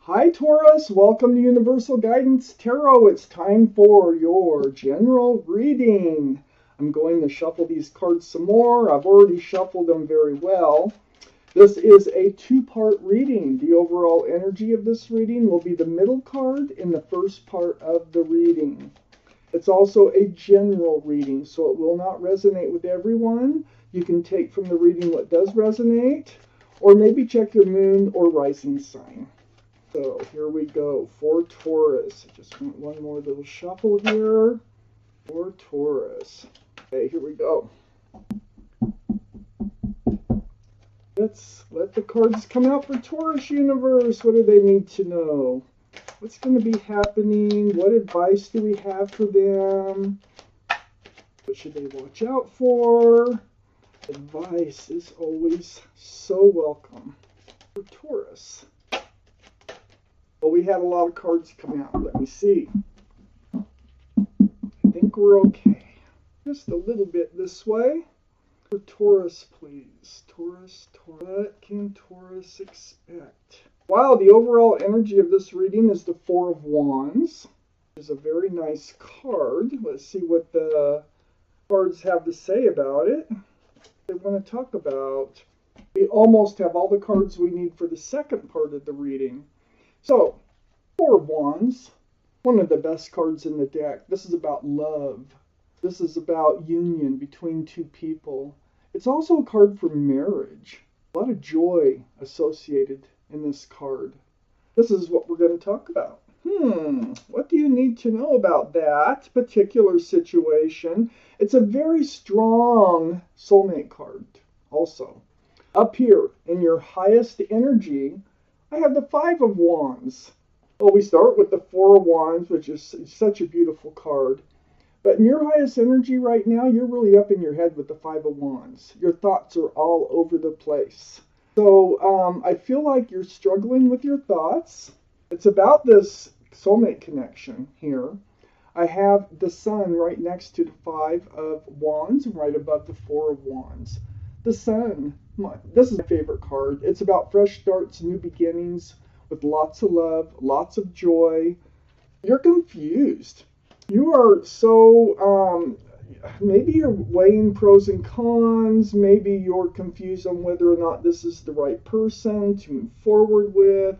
Hi Taurus, welcome to Universal Guidance Tarot. It's time for your general reading. I'm going to shuffle these cards some more. I've already shuffled them very well. This is a two-part reading. The overall energy of this reading will be the middle card in the first part of the reading. It's also a general reading, so it will not resonate with everyone. You can take from the reading what does resonate, or maybe check your moon or rising sign. So here we go for Taurus. I just want one more little shuffle here for Taurus. Okay, here we go. Let's let the cards come out for Taurus universe. What do they need to know? What's going to be happening? What advice do we have for them? What should they watch out for? Advice is always so welcome for Taurus. Well, we had a lot of cards come out. Let me see. I think we're okay. Just a little bit this way. For Taurus, please. Taurus. What can Taurus expect? Wow, the overall energy of this reading is the Four of Wands. It's a very nice card. Let's see what the cards have to say about it. They want to talk about. We almost have all the cards we need for the second part of the reading. So, Four of Wands, one of the best cards in the deck. This is about love. This is about union between two people. It's also a card for marriage. A lot of joy associated in this card. This is what we're going to talk about. What do you need to know about that particular situation? It's a very strong soulmate card also. Up here in your highest energy, I have the Five of Wands. Well, we start with the Four of Wands, which is such a beautiful card. But in your highest energy right now, you're really up in your head with the Five of Wands. Your thoughts are all over the place. So I feel like you're struggling with your thoughts. It's about this soulmate connection here. I have the Sun right next to the Five of Wands, right above the Four of Wands. The Sun, this is my favorite card. It's about fresh starts, new beginnings, with lots of love, lots of joy. You're confused. You are so, maybe you're weighing pros and cons. Maybe you're confused on whether or not this is the right person to move forward with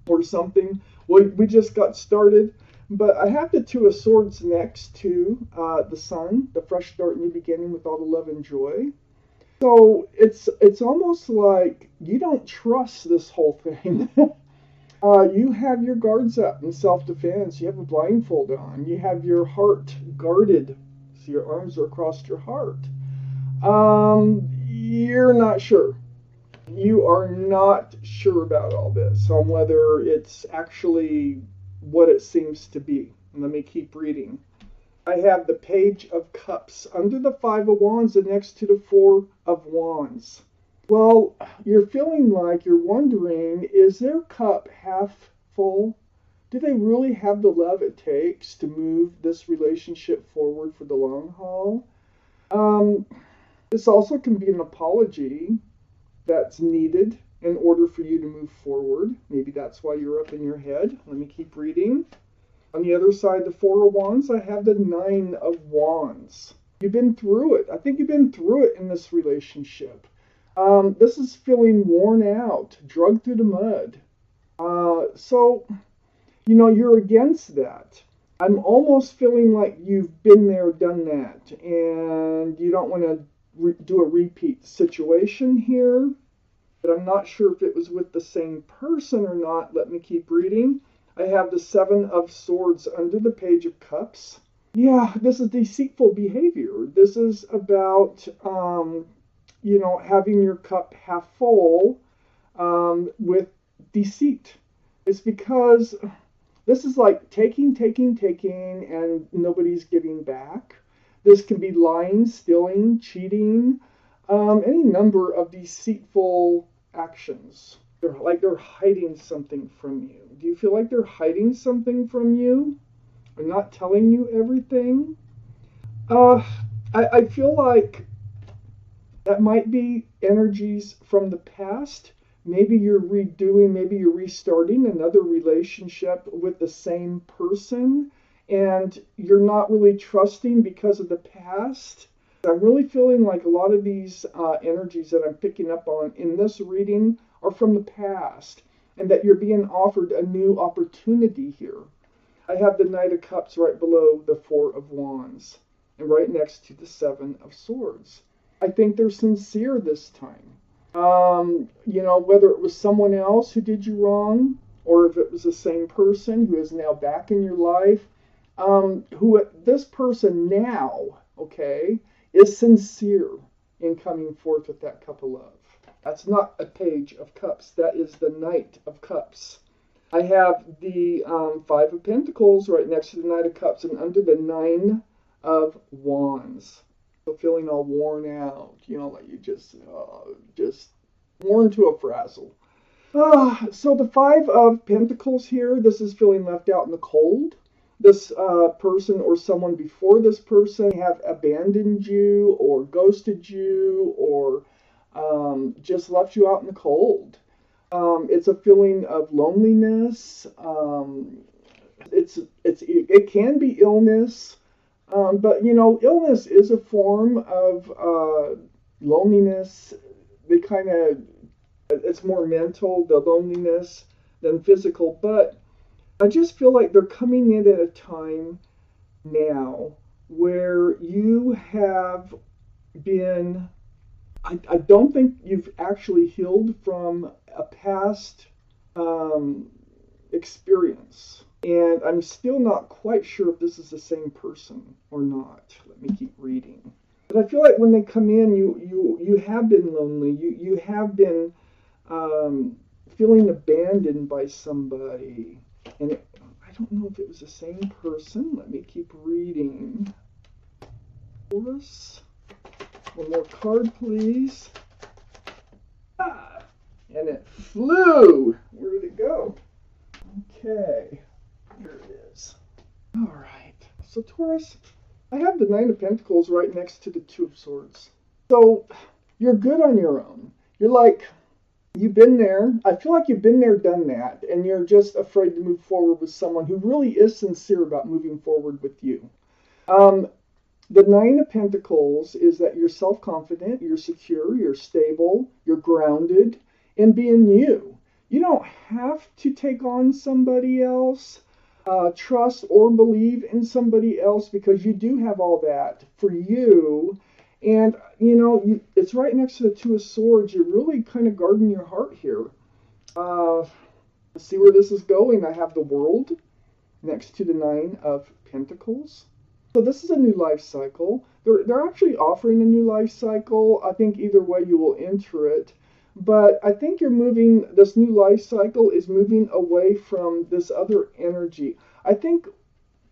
or something. Well, we just got started. But I have the Two of Swords next to the Sun, the fresh start, new beginning with all the love and joy. So it's almost like you don't trust this whole thing. You have your guards up in self-defense. You have a blindfold on. You have your heart guarded. So your arms are across your heart. You're not sure. You are not sure about all this, on whether it's actually what it seems to be. Let me keep reading. I have the Page of Cups under the Five of Wands and next to the Four of Wands. Well, you're feeling like you're wondering, is their cup half full? Do they really have the love it takes to move this relationship forward for the long haul? This also can be an apology that's needed in order for you to move forward. Maybe that's why you're up in your head. Let me keep reading. On the other side, the Four of Wands, I have the Nine of Wands. You've been through it. I think you've been through it in this relationship. This is feeling worn out, dragged through the mud. So, you're against that. I'm almost feeling like you've been there, done that, and you don't want to do a repeat situation here. But I'm not sure if it was with the same person or not. Let me keep reading. I have the Seven of Swords under the Page of Cups. Yeah, this is deceitful behavior. This is about, having your cup half full with deceit. It's because this is like taking, and nobody's giving back. This can be lying, stealing, cheating, any number of deceitful actions. They're hiding something from you. Do you feel like they're hiding something from you? Or not telling you everything? I feel like that might be energies from the past. Maybe you're redoing, maybe you're restarting another relationship with the same person, and you're not really trusting because of the past. I'm really feeling like a lot of these energies that I'm picking up on in this reading are from the past, and that you're being offered a new opportunity here. I have the Knight of Cups right below the Four of Wands, and right next to the Seven of Swords. I think they're sincere this time. You know, whether it was someone else who did you wrong, or if it was the same person who is now back in your life, this person now, okay, is sincere in coming forth with that cup of love. That's not a Page of Cups. That is the Knight of Cups. I have the Five of Pentacles right next to the Knight of Cups and under the Nine of Wands. So feeling all worn out, you know, like you just worn to a frazzle. So the Five of Pentacles here, this is feeling left out in the cold. This person or someone before this person have abandoned you or ghosted you or just left you out in the cold. It's a feeling of loneliness. It can be illness, but you know, illness is a form of loneliness. It's more mental, the loneliness, than physical. But I just feel like they're coming in at a time now where you have been, I don't think you've actually healed from a past experience. And I'm still not quite sure if this is the same person or not. Let me keep reading. But I feel like when they come in, you have been lonely. You have been feeling abandoned by somebody. And I don't know if it was the same person. Let me keep reading. Taurus. One more card, please. And it flew. Where did it go? Okay. Here it is. All right. So Taurus, I have the Nine of Pentacles right next to the Two of Swords. So you're good on your own. You're like, you've been there. I feel like you've been there, done that, and you're just afraid to move forward with someone who really is sincere about moving forward with you. The Nine of Pentacles is that you're self-confident, you're secure, you're stable, you're grounded in being you. You don't have to take on somebody else, trust or believe in somebody else, because you do have all that for you. And, you know, it's right next to the Two of Swords. You're really kind of guarding your heart here. Let's see where this is going. I have the World next to the Nine of Pentacles. So this is a new life cycle. They're actually offering a new life cycle. I think either way you will enter it. But I think this new life cycle is moving away from this other energy. I think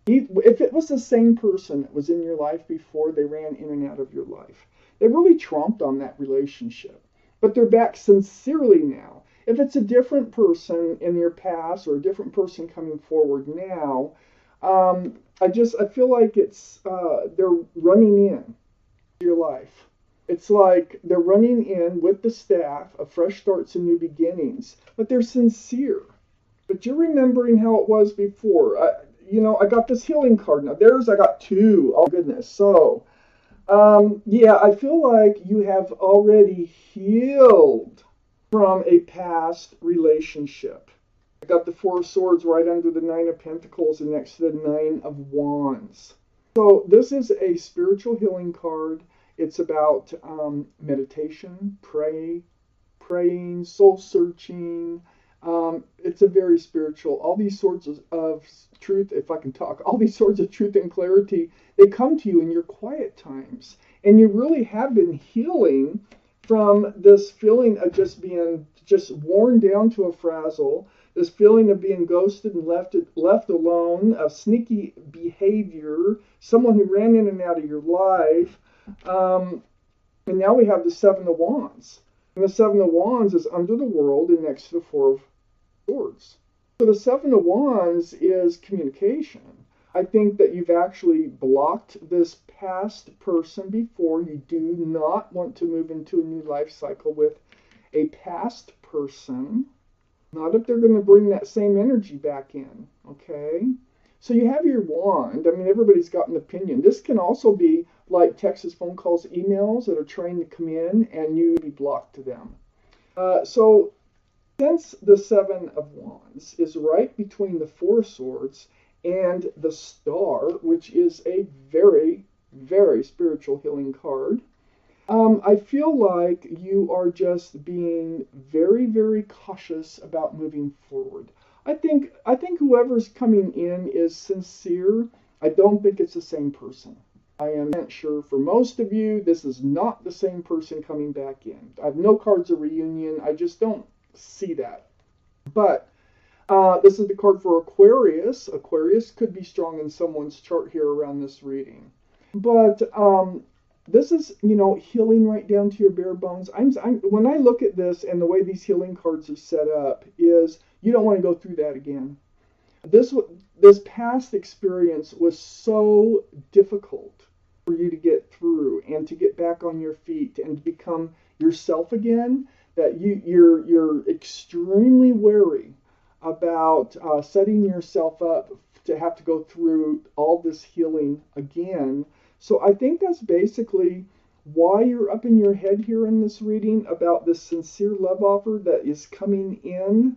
if it was the same person that was in your life before, they ran in and out of your life. They really tromped on that relationship. But they're back sincerely now. If it's a different person in your past or a different person coming forward now, I feel like they're running in your life. It's like they're running in with the staff of fresh starts and new beginnings, but they're sincere. But you're remembering how it was before. I got this healing card. Now I got two. Oh goodness. So, yeah, I feel like you have already healed from a past relationship. I got the Four of Swords right under the Nine of Pentacles and next to the Nine of Wands. So this is a spiritual healing card. It's about meditation, praying, soul searching. It's a very spiritual. All these sorts of truth, if I can talk, all these sorts of truth and clarity, they come to you in your quiet times. And you really have been healing from this feeling of just being worn down to a frazzle, this feeling of being ghosted and left alone, of sneaky behavior, someone who ran in and out of your life. And now we have the Seven of Wands. And the Seven of Wands is under the World and next to the Four of Swords. So the Seven of Wands is communication. I think that you've actually blocked this past person before. You do not want to move into a new life cycle with a past person. Not if they're going to bring that same energy back in, okay? So you have your wand. I mean, everybody's got an opinion. This can also be like texts, phone calls, emails that are trying to come in and you be blocked to them. So since the Seven of Wands is right between the Four of Swords and the Star, which is a very, very spiritual healing card, I feel like you are just being very, very cautious about moving forward. I think whoever's coming in is sincere. I don't think it's the same person. I am not sure for most of you, this is not the same person coming back in. I have no cards of reunion. I just don't see that. But this is the card for Aquarius. Aquarius could be strong in someone's chart here around this reading. But this is, healing right down to your bare bones. When I look at this and the way these healing cards are set up is you don't want to go through that again. This past experience was so difficult for you to get through and to get back on your feet and to become yourself again that you're extremely wary about setting yourself up to have to go through all this healing again. So I think that's basically why you're up in your head here in this reading about this sincere love offer that is coming in,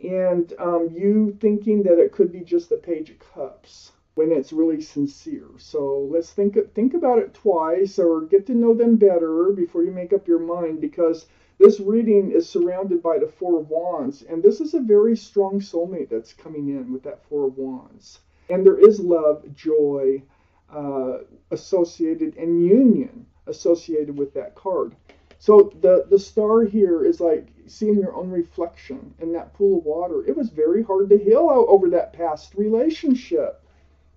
and you thinking that it could be just the Page of Cups when it's really sincere. So let's think about it twice or get to know them better before you make up your mind, because this reading is surrounded by the Four of Wands, and this is a very strong soulmate that's coming in with that Four of Wands. And there is love, joy, associated, and union associated with that card. So the star here is like seeing your own reflection in that pool of water. It was very hard to heal over that past relationship.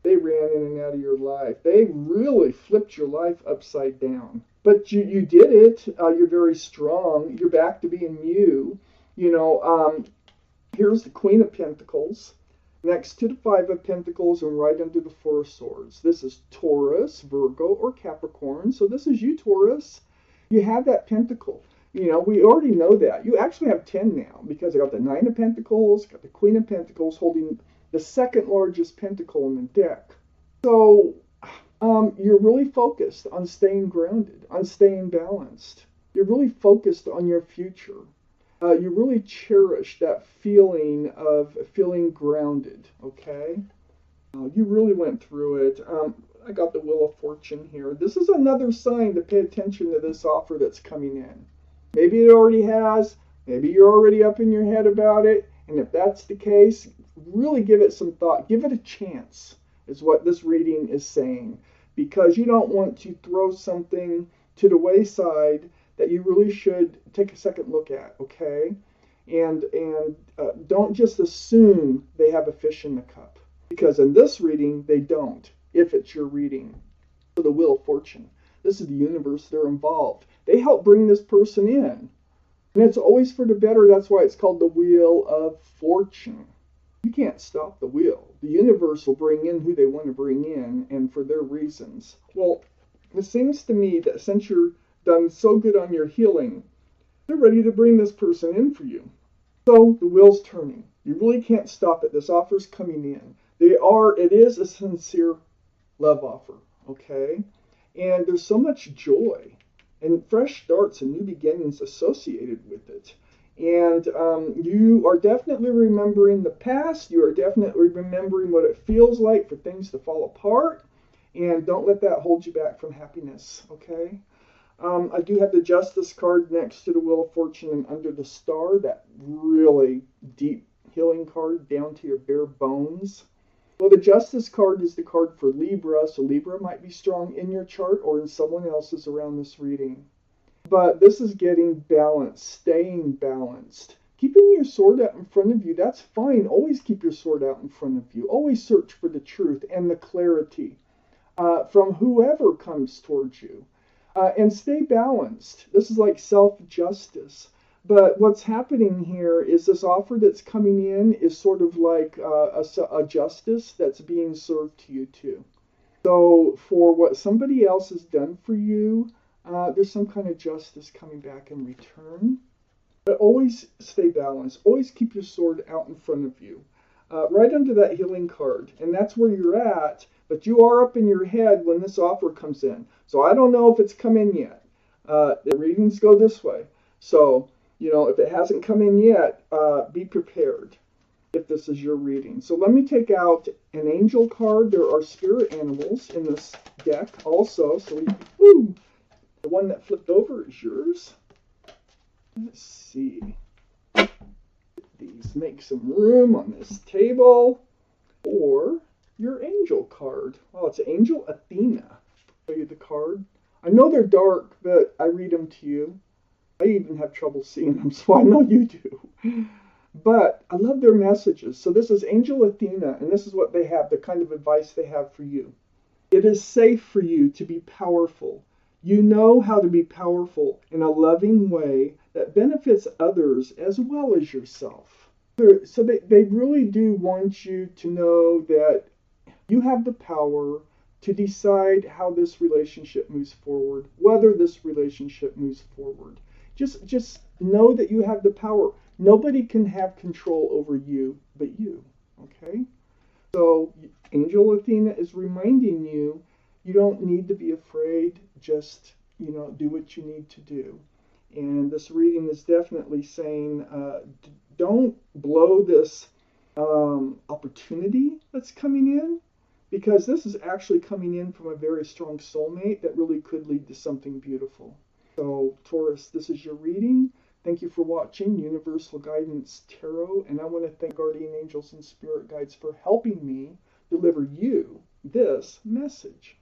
They ran in and out of your life. They really flipped your life upside down. But you did it. You're very strong. You're back to being you. Here's the Queen of Pentacles next to the Five of Pentacles and right under the Four of Swords. This is Taurus, Virgo, or Capricorn. So this is you, Taurus. You have that pentacle. We already know that. You actually have 10 now because I got the Nine of Pentacles, got the Queen of Pentacles holding the second largest pentacle in the deck. So you're really focused on staying grounded, on staying balanced. You're really focused on your future. You really cherish that feeling of feeling grounded, okay? You really went through it. I got the Wheel of Fortune here. This is another sign to pay attention to this offer that's coming in. Maybe it already has. Maybe you're already up in your head about it. And if that's the case, really give it some thought. Give it a chance, is what this reading is saying. Because you don't want to throw something to the wayside that you really should take a second look at, okay? And don't just assume they have a fish in the cup. Because in this reading, they don't, if it's your reading. So the Wheel of Fortune. This is the universe. They're involved. They help bring this person in. And it's always for the better. That's why it's called the Wheel of Fortune. You can't stop the wheel. The universe will bring in who they want to bring in, and for their reasons. Well, it seems to me that since you're done so good on your healing, they're ready to bring this person in for you. So the wheel's turning. You really can't stop it. This offer's coming in. It is a sincere love offer, okay? And there's so much joy and fresh starts and new beginnings associated with it. And you are definitely remembering the past. You are definitely remembering what it feels like for things to fall apart. And don't let that hold you back from happiness, okay? I do have the Justice card next to the Wheel of Fortune and under the Star, that really deep healing card down to your bare bones. Well, the Justice card is the card for Libra, so Libra might be strong in your chart or in someone else's around this reading. But this is getting balanced, staying balanced. Keeping your sword out in front of you, that's fine. Always keep your sword out in front of you. Always search for the truth and the clarity from whoever comes towards you. And stay balanced. This is like self-justice. But what's happening here is this offer that's coming in is sort of like a justice that's being served to you too. So for what somebody else has done for you, there's some kind of justice coming back in return. But always stay balanced. Always keep your sword out in front of you. Right under that healing card. And that's where you're at. But you are up in your head when this offer comes in. So I don't know if it's come in yet. The readings go this way. So, if it hasn't come in yet, be prepared if this is your reading. So let me take out an angel card. There are spirit animals in this deck also. So the one that flipped over is yours. Let's see. These make some room on this table. Or your angel card. Oh, it's Angel Athena. I'll show you the card. I know they're dark, but I read them to you. I even have trouble seeing them, so I know you do. But I love their messages. So this is Angel Athena, and this is what they have, the kind of advice they have for you. It is safe for you to be powerful. You know how to be powerful in a loving way that benefits others as well as yourself. So they really do want you to know that you have the power to decide how this relationship moves forward, whether this relationship moves forward. Just know that you have the power. Nobody can have control over you but you, okay? So Angel Athena is reminding you, you don't need to be afraid. Just, do what you need to do. And this reading is definitely saying, don't blow this opportunity that's coming in, because this is actually coming in from a very strong soulmate that really could lead to something beautiful. So Taurus, this is your reading. Thank you for watching Universal Guidance Tarot, and I want to thank Guardian Angels and Spirit Guides for helping me deliver you this message.